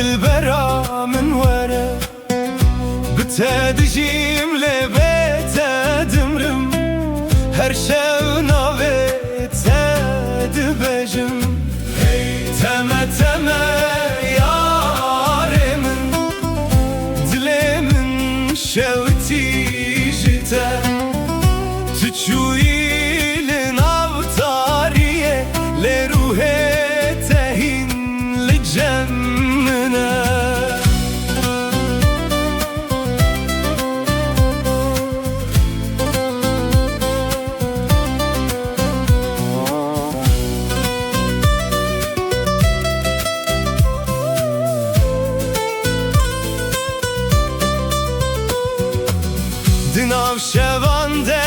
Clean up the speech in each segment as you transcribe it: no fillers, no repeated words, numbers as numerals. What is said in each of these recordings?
دلبرا من وره بتدجيم لبيت دمرم هر شو ناويت دبجم تمه تمه ياري من دلي من شوتي جتا تشوي لناوتاريه لروحي تهين لجمنا دناو شوانده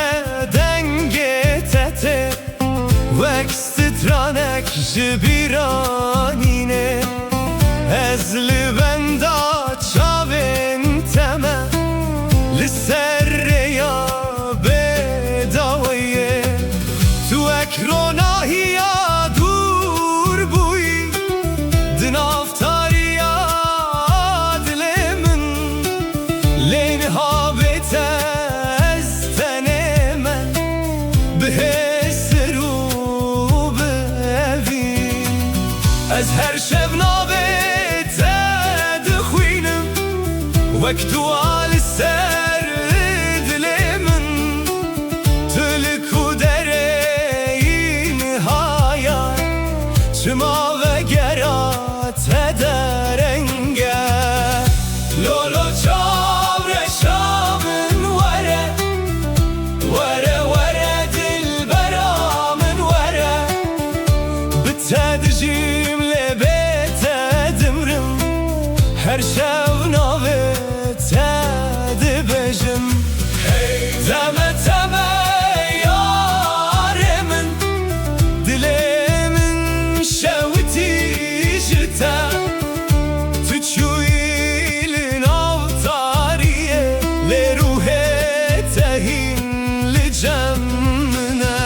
دنگه تته وکست ترانک جبیرانینه از لبندا چاوین تمه لسر یا بداویه تو اکروناهی یا دور بوی دناو تاریا دلمن لینها بیته از هر شب نابت دخوینم وقت وال سر دل من تلک درین هایا چما و گرات درنگه لولو چاور شامن وره وره وره دل برا من وره بتدجیم هر شو ناویت دبجم تمه تمه یاری من دلی من شوتی جتا تو چوی لناوتاریه لروحی تهین لجمنا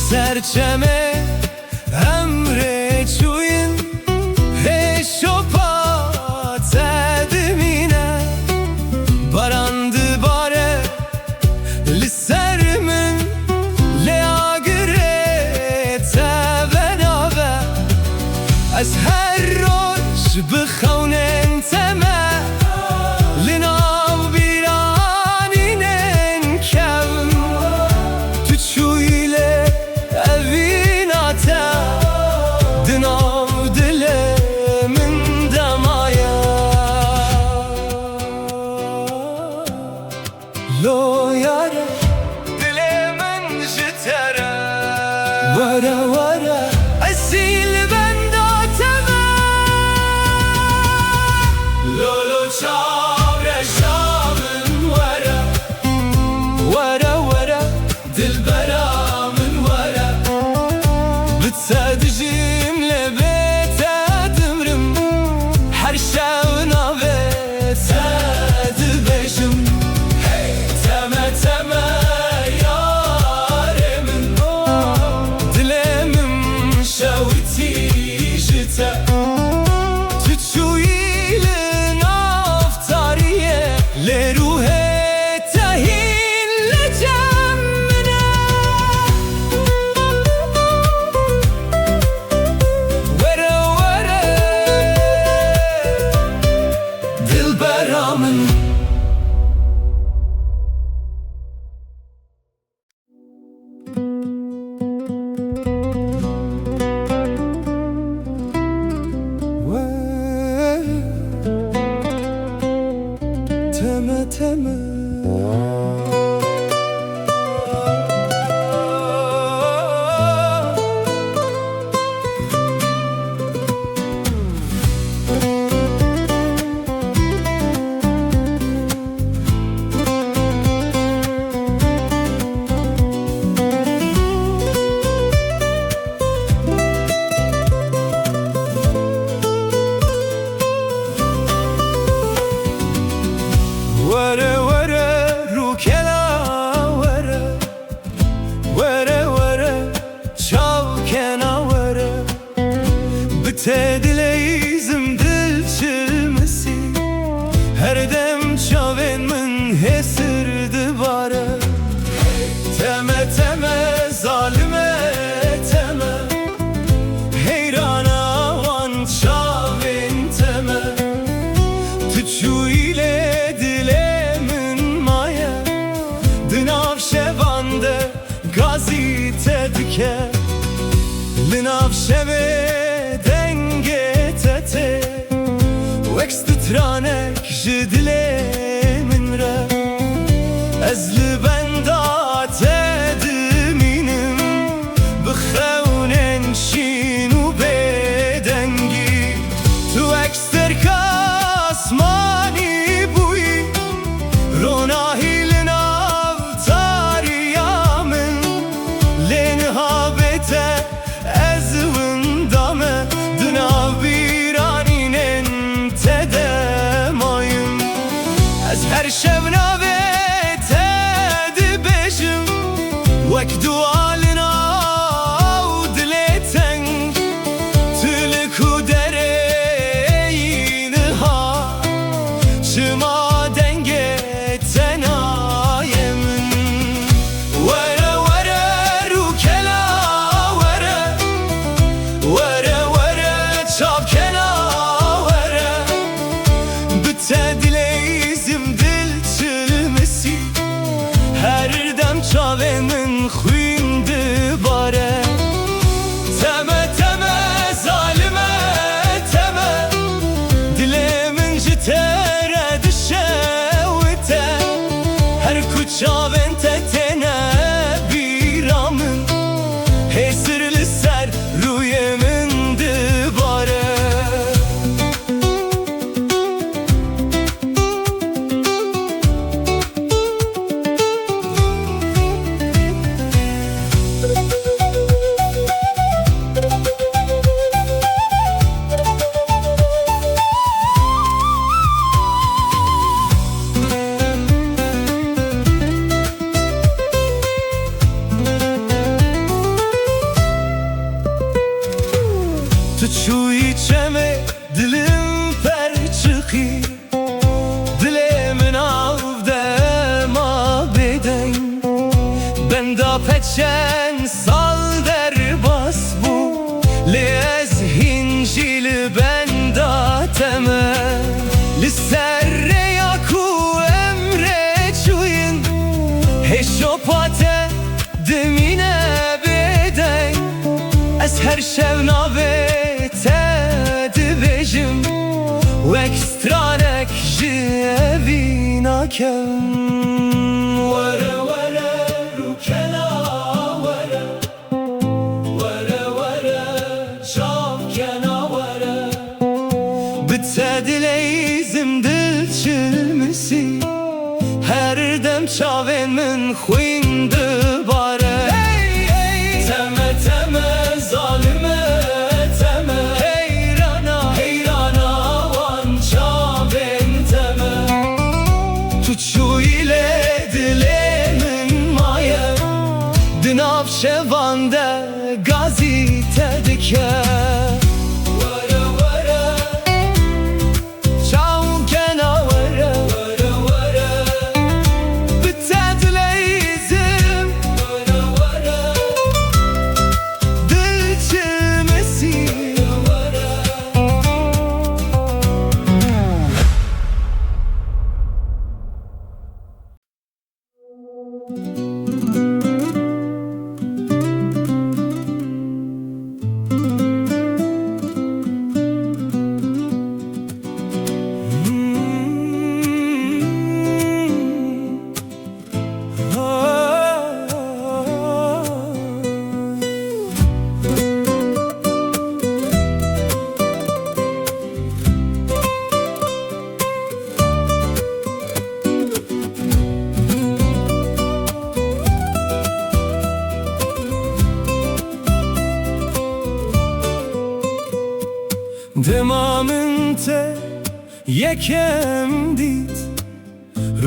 سرچمه امره چوین هشو پات دمینه باراند باره لسر من لیاگره تبناوه از هر روش بخونن تمه لناو بیرانینن کم تو چویل دناو دل من دمایا لو یاره دل من جتره وره وره اصیل بنداتمه لولو چاوره شامن وره وره وره دل برا من وره بتدجیم لبیت دمرم هر شو ناویت دبجم تمه تمه یاری من دل من Bite dileyizim dil çilmesi her dem çaven min hesirdi bare Teme teme zalime teme heyrana van çaven teme Tüçü ile dilemin maya Dınav şevande gazite dike Linav şeve denge tete Wekst tranek jidile min re Ezli benda tedminim Bixewnen şinu bedengi Tu ekster kasmani buyi Ronahi linav tariyamin Lenhabete ezvin dame Dınav biraninen tedemayim Ez her şevna Wek dualina u dileten Tülku dereyini ha Çıma denge tenayemin Vere vere rukela vere Vere vere çapkena vere Bütte dileyizim dil çilmesi Her dem çavemin Xuyndi bare Teme teme zalime teme Dilemin jitere düşevite Her kuçaven tetene biramın Hesirli ser rüyemin dibare Tüçü içeme dilim per çıkı Dilemin avde ma beden Benda peçen sal der bas bu Lez hincili benda teme Lisserre yaku emre çuyun Heşopate demine beden Ez her şevnave tedibejim Wekstranek jevinakem Vere vere rukela vere Vere vere çavkena vere Bitse dileyizim dil çilmesi Her dem çaven min xuyndi bare Teme teme zalime teme Heyrana heyrana van çaven teme Tüçü ile dilemin maya Dınav şevande gazite dike Vere vere çavkena vere Vere vere Bitte dileyizim Vere vere Dil çilmesi Vere Demamin te yekem dit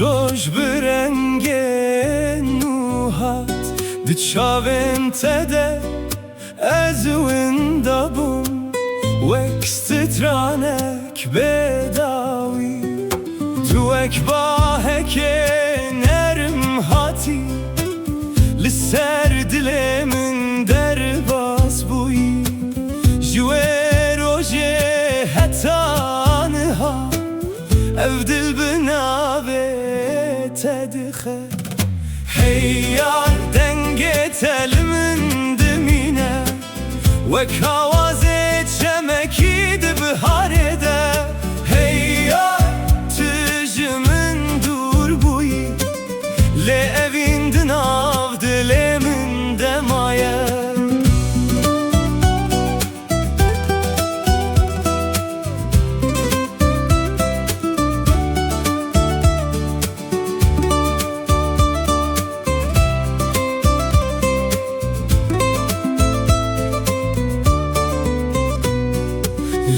Roj birenge nuhat Diçavin te de ez windabum stranek bedawi tu ekbahek nerm hati لسر دل من در باز بوی جوه روژه هتانها او دل بناوه تدخه هیار دنگه تل من دمینه وکاوازه چمکی دبهاره ده هیار تجمن دور بوی لعوین دناو دل من دمایه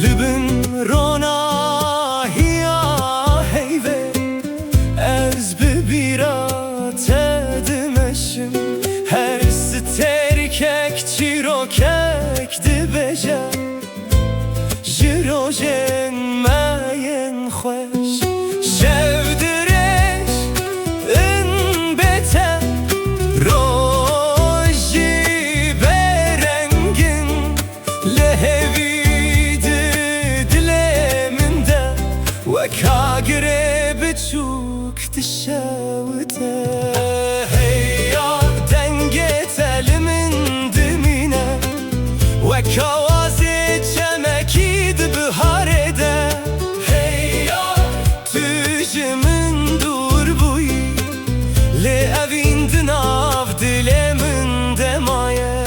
لبن رونا هیا هیوه از ببیرا تدمشم هر سترکک چیروکک دبجه جروجن ماین خوش شودرش ان بته روژی برنگن لهوی وكاقري بتشوك تشاوته هيا دنقيت لمن دمينه وكوازي جمكيد بهارده هيا تجي من دور بوي لأبين دناف دلي من دمايه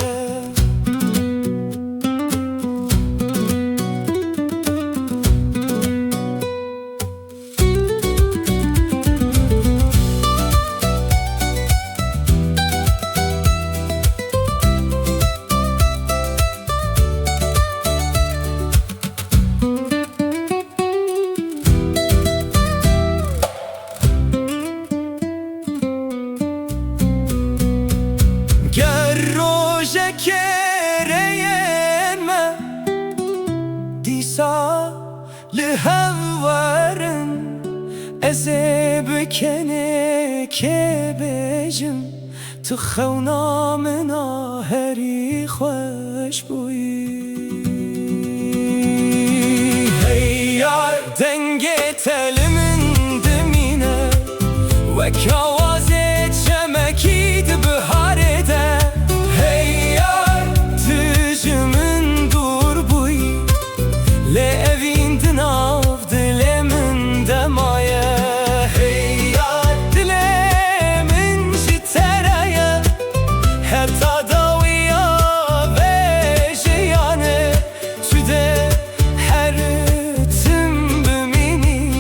لهوارن ازبكنه كبجم تو خونا منا هری خوش بوی هیار دنگه تل من دمینه وکوازه چمکید بهاره ده هیار تجمن دور بوی لأوین دناف دل من دمایه هیار دل من جترایه حتی داویا و جیانه تو ده هر تم بمینی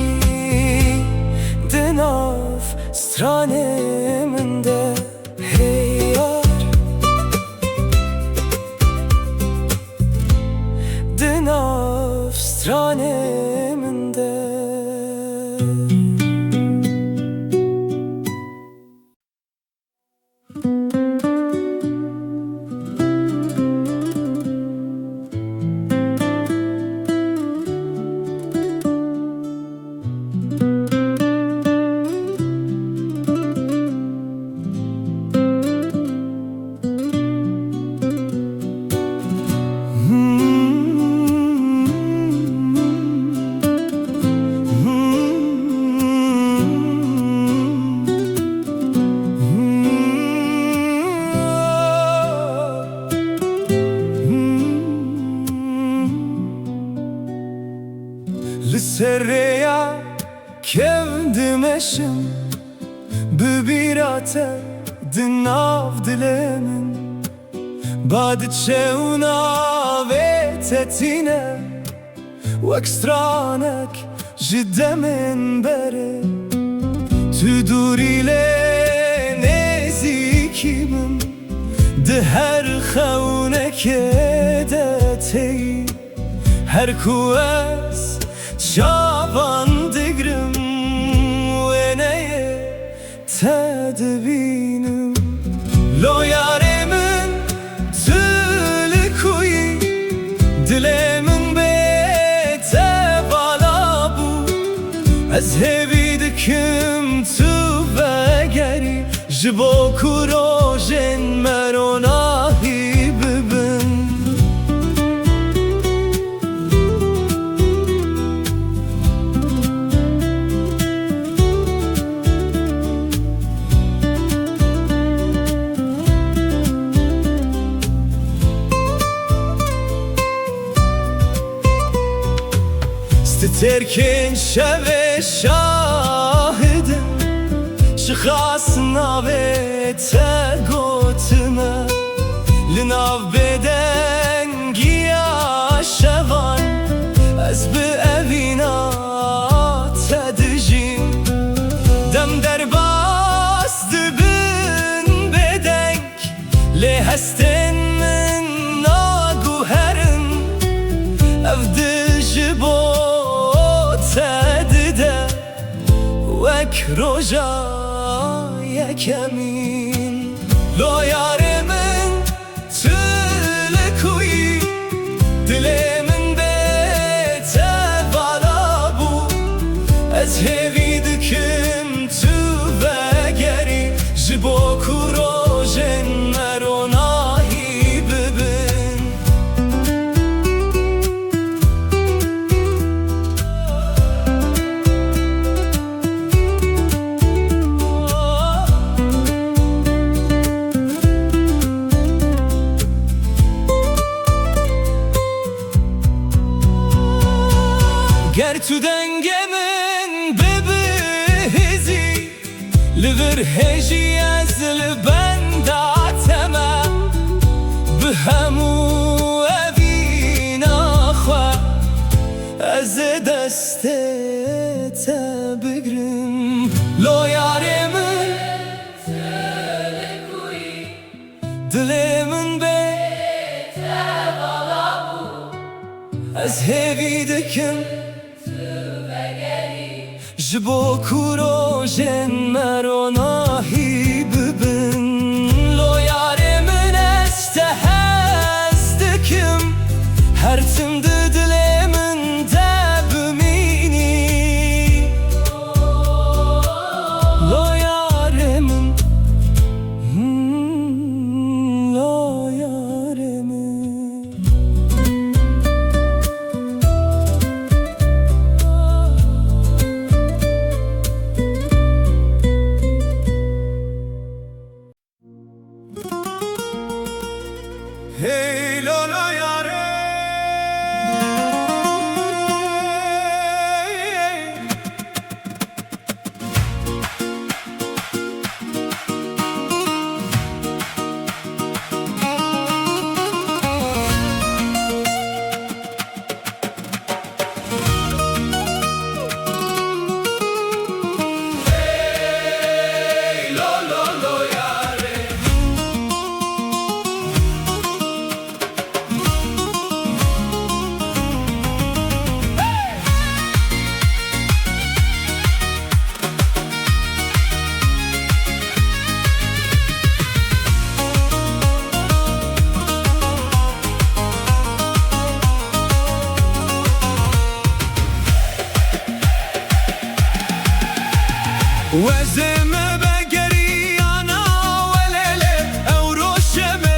دناف سترانه من ده هیار دناف سترانه من ده لسريا كودمشم ببيراته دناف دلمن بعد تشونا وتتينه واكسترانك جدا من بره تدوري لنزيكيمم دهر خونك دتي هر كواس شابان دقرم ونيه تدبينم لو جبو کوروژن مروناهی ببن سترکن شب شاهدم شخص ناوت گوتمه لناو بدنگی شوان از به اوینا تدجیم دم در باست بن بدنگ لهستن من ناگوهرن افدج بو تدده وک روژا یکمین لو یار من تلکویی دل من بیت بالا بو از هوی دکم تو بگری جبو کوروژن مروناهی ببن گر تو دنگ من ببهزی لور هجی از لبنداتما به همو اوینا خواه از دست بگرم لو یار من دل من بیت بالا بو از هوی دکم جبو کوروژن مروناهی ببن لو یار من استهزدکم هر تم دل من دبمینی لو یار من لو یار من Hey Lola yare Hey Lola yare وزم بگری آنا ولله او روشمه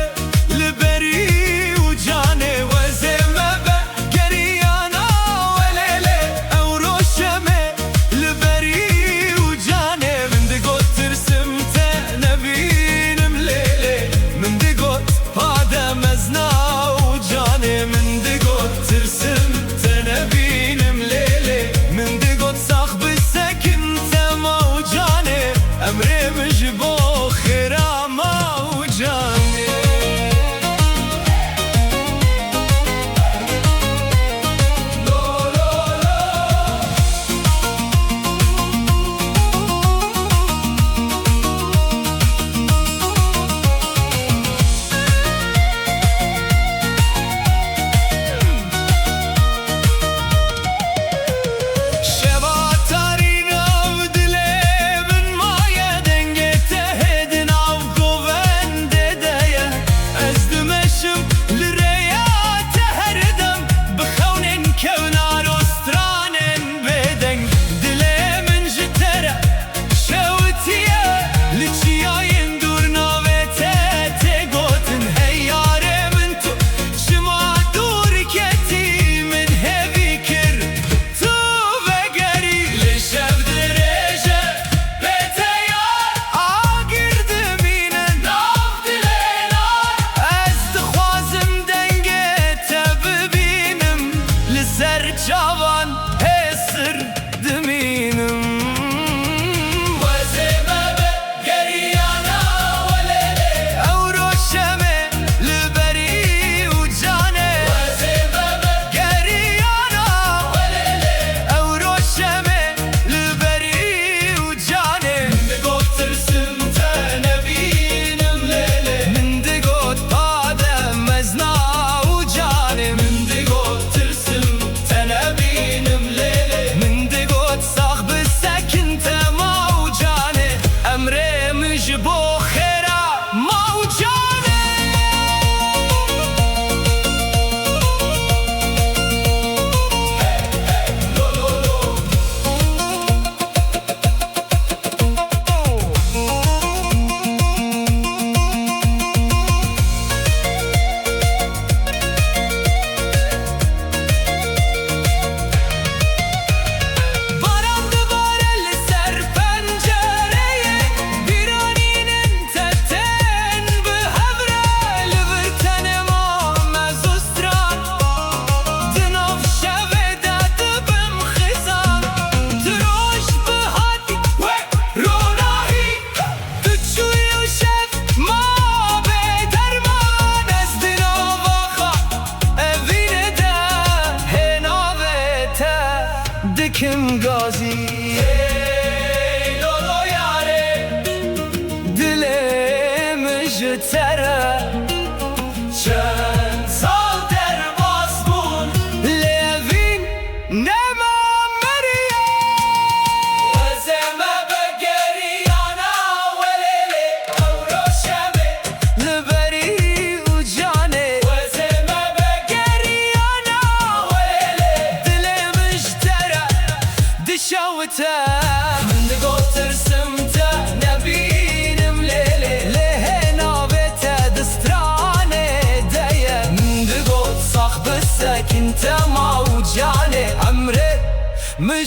لبری و جانه وزم بگری آنا ولله او روشمه لبری و جانه من دگوت ترسم تنبینم لیله من دگوت پادم ازنا و جانه من دگوت ترسم تنبینم لیله من دگوت ساخ بسکن تما و جانه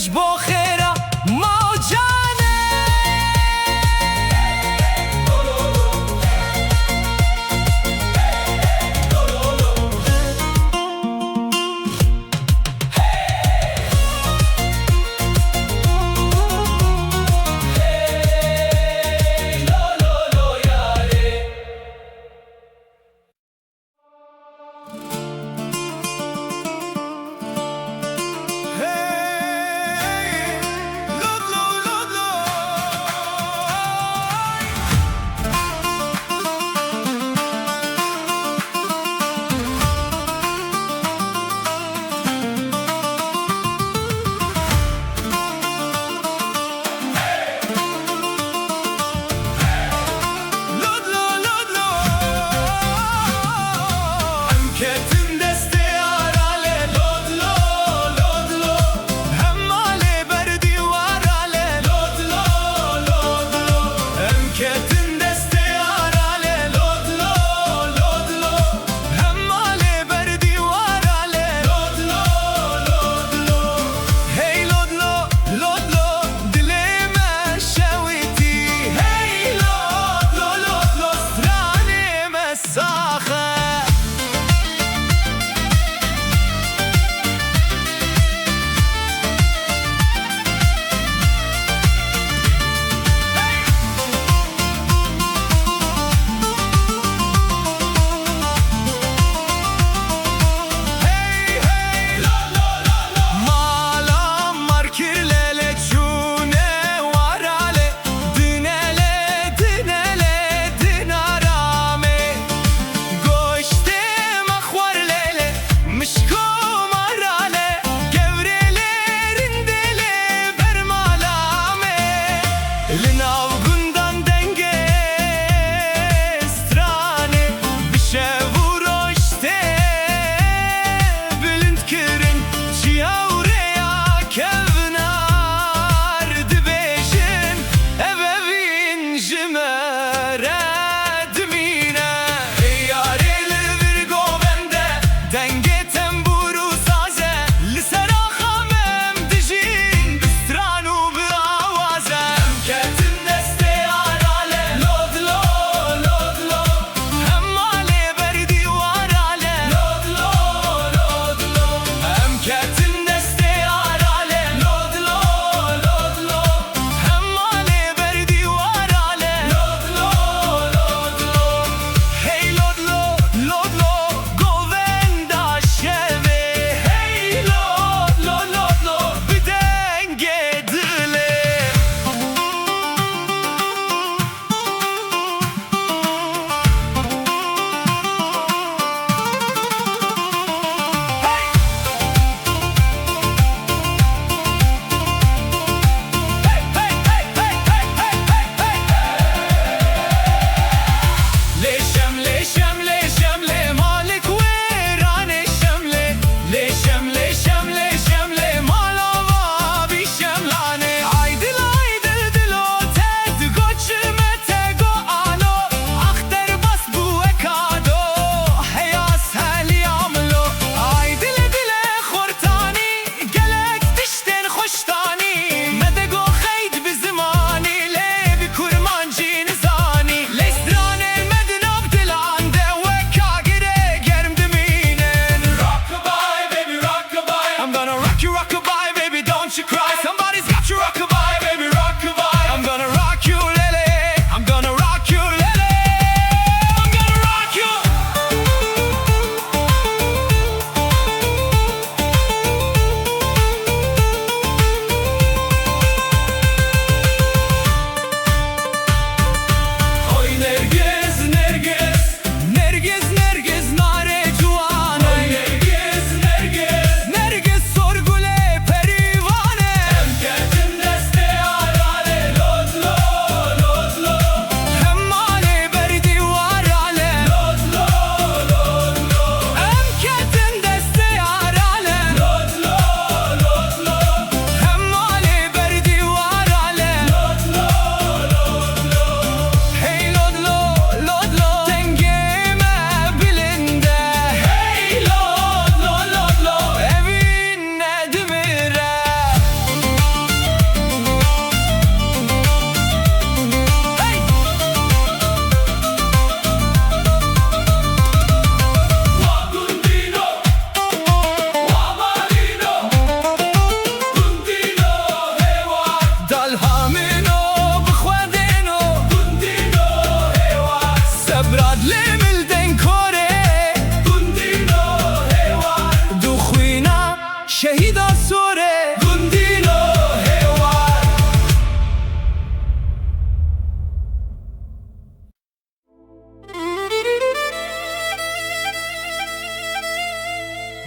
دلش با خیره ما جانه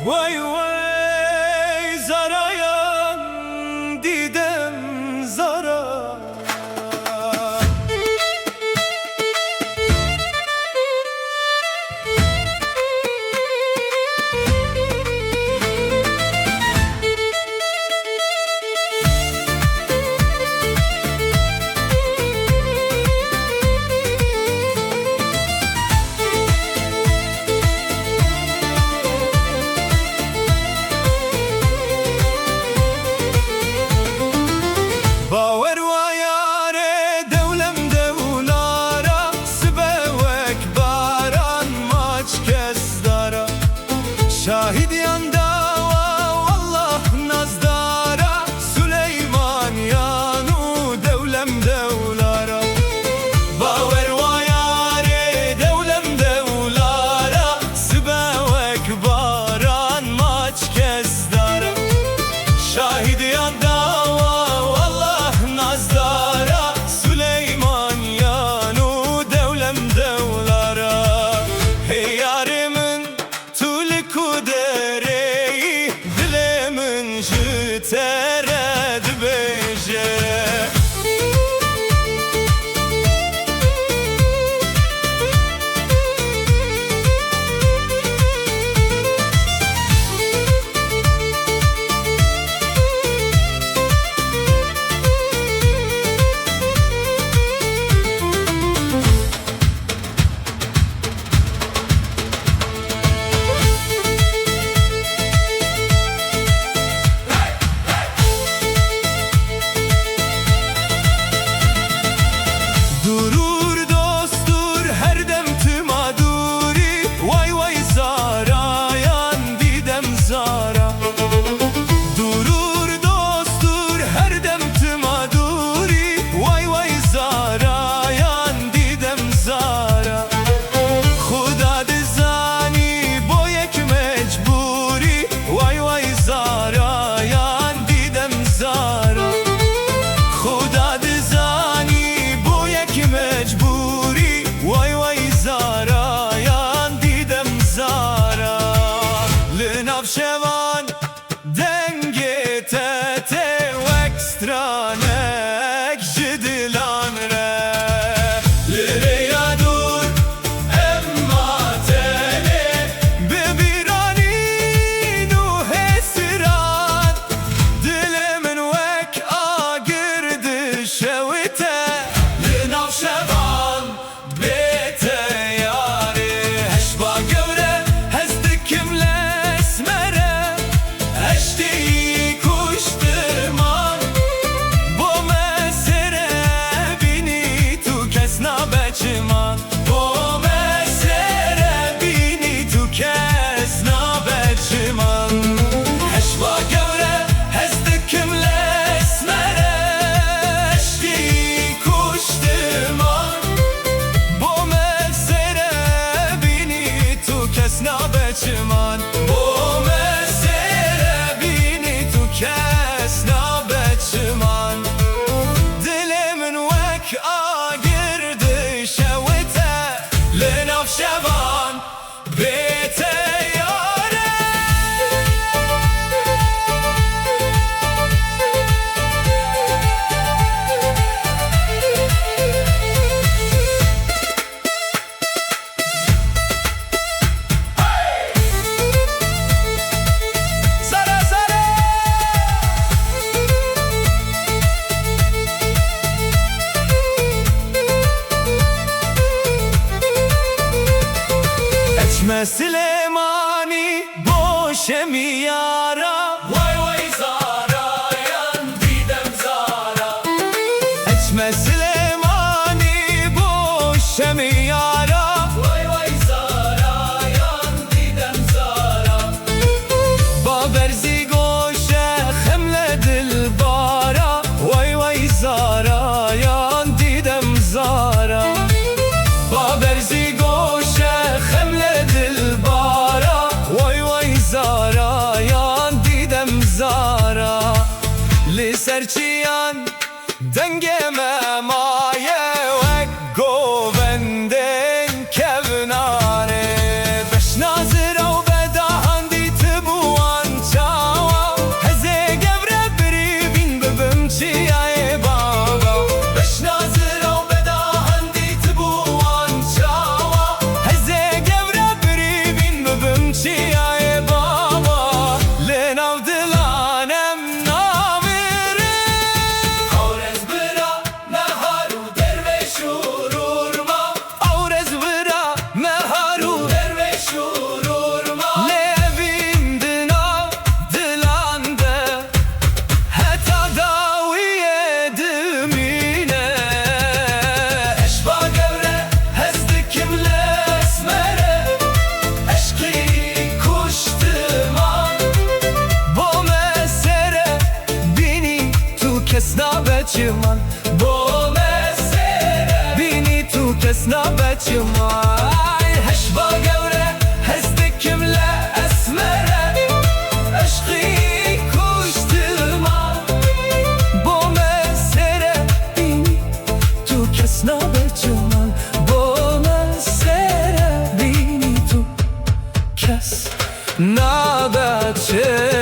Vay vay zarayan didem zara. باور ویاره دولم دوlara سبوک باران ماچ کس دارا شاهد یاندا والله نزدارا سلیمان یانو دولم دوlara باور ویاره دولم دوlara سبوک باران ماچ کس دارا شاهد یاندا Nazdara Süleyman yanu devlem devlara Hey yarimin tuli kudereyi dilemin jütered beje Navşevan denge tete ekstranek jidilan re Lireya dur emma tele bebirani nu hesiran Dilemin vek agirdi şevite Navşevan bete yari heşba gövre hezdi kimle Çiman bu mesele bini tu kes nabet çiman Dilimin vek agirdi şevite Le navşevan bete yare Süleymani boşemi yara Vay vay zara yan didem zara Etme Süleymani boşemi yara Vay vay zara yan didem zara Baberzi goşe hemle dilbara Vay vay zara yan didem zara Baberzi goşe hemle dilbara Vay vay zara yan didem zara Li serçiyan dengeme maye vek govenden kevnare Beş nazira u bedahan di tibu من با مسیره بینی تو کس نبچه مای هش با گوره هست کمله اسمره عشقی کشت من با مسیره بینی تو کس نبچه من با مسیره بینی تو کس نبچه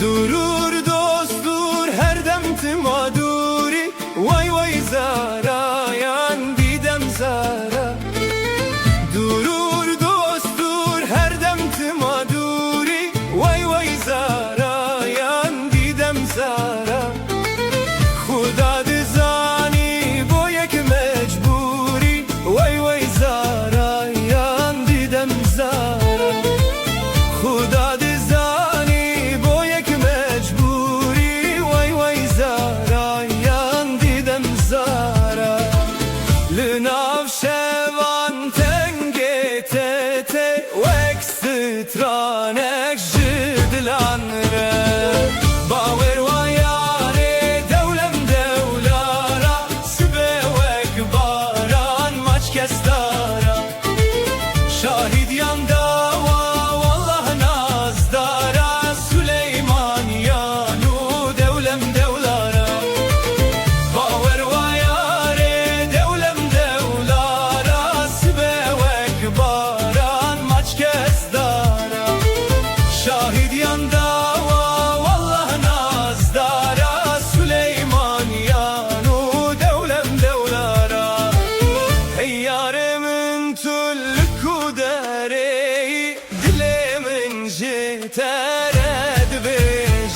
Durur dost dur her dem timaduri Vay vay zara yan didem zara Durur dost dur her dem timaduri Vay vay zara yan didem zara Khuda dizani bo yek mecburi Vay vay zara yan didem zara Khuda Lünav şevan tenge tete Vek stranek jidlanre Baver vayare devlem devlara Sibe vek baran maç kestara Şahid yanda vallah nazdara Süleyman yanu devlem devlara Baver Şahid yanda vallah nazdara Süleyman yanu devlem devlara Hey yaremin tüllü kudereyi Dilemin jitered bejem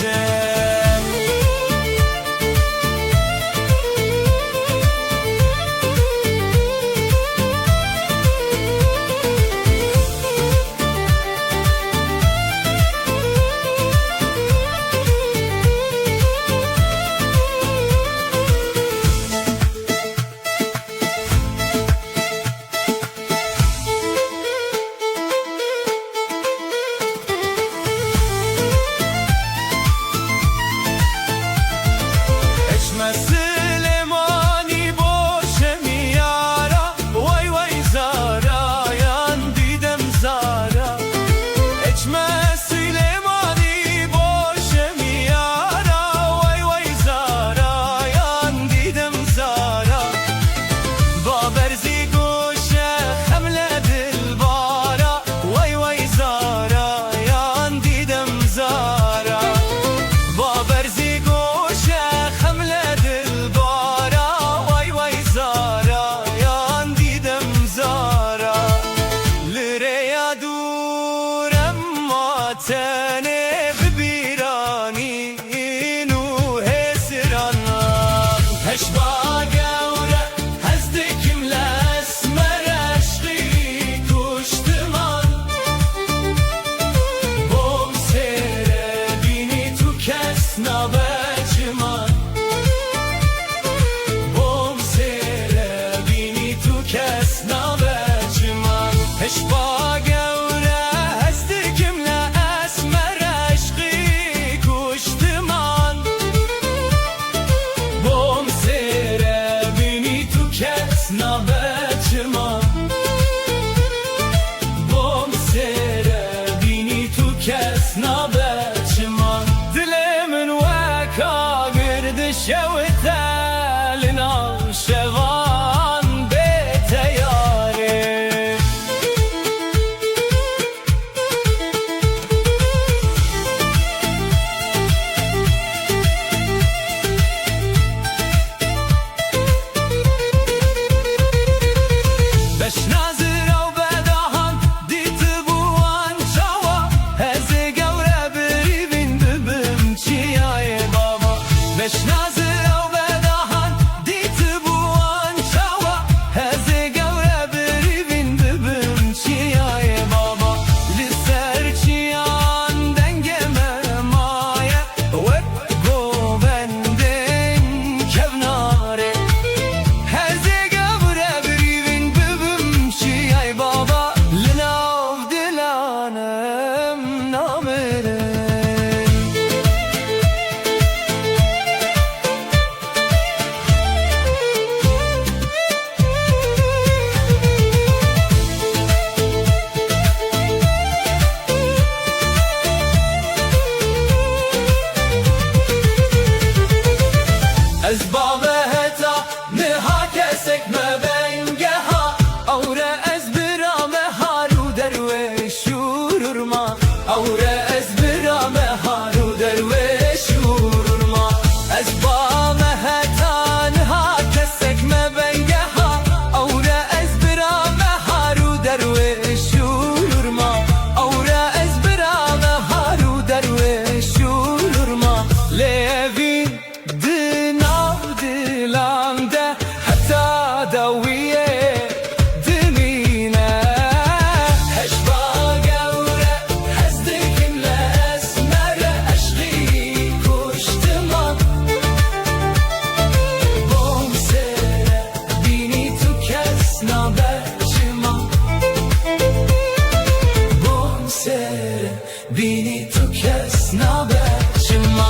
شورما أورا أزبرا مهارو درويش شورما أزبا مهتانها كسك ما بنجها أورا أزبرا مهارو درويش شورما أورا أزبرا مهارو درويش شورما ليفي دنا دلانده حتى دويه Bini tu kes na be çima.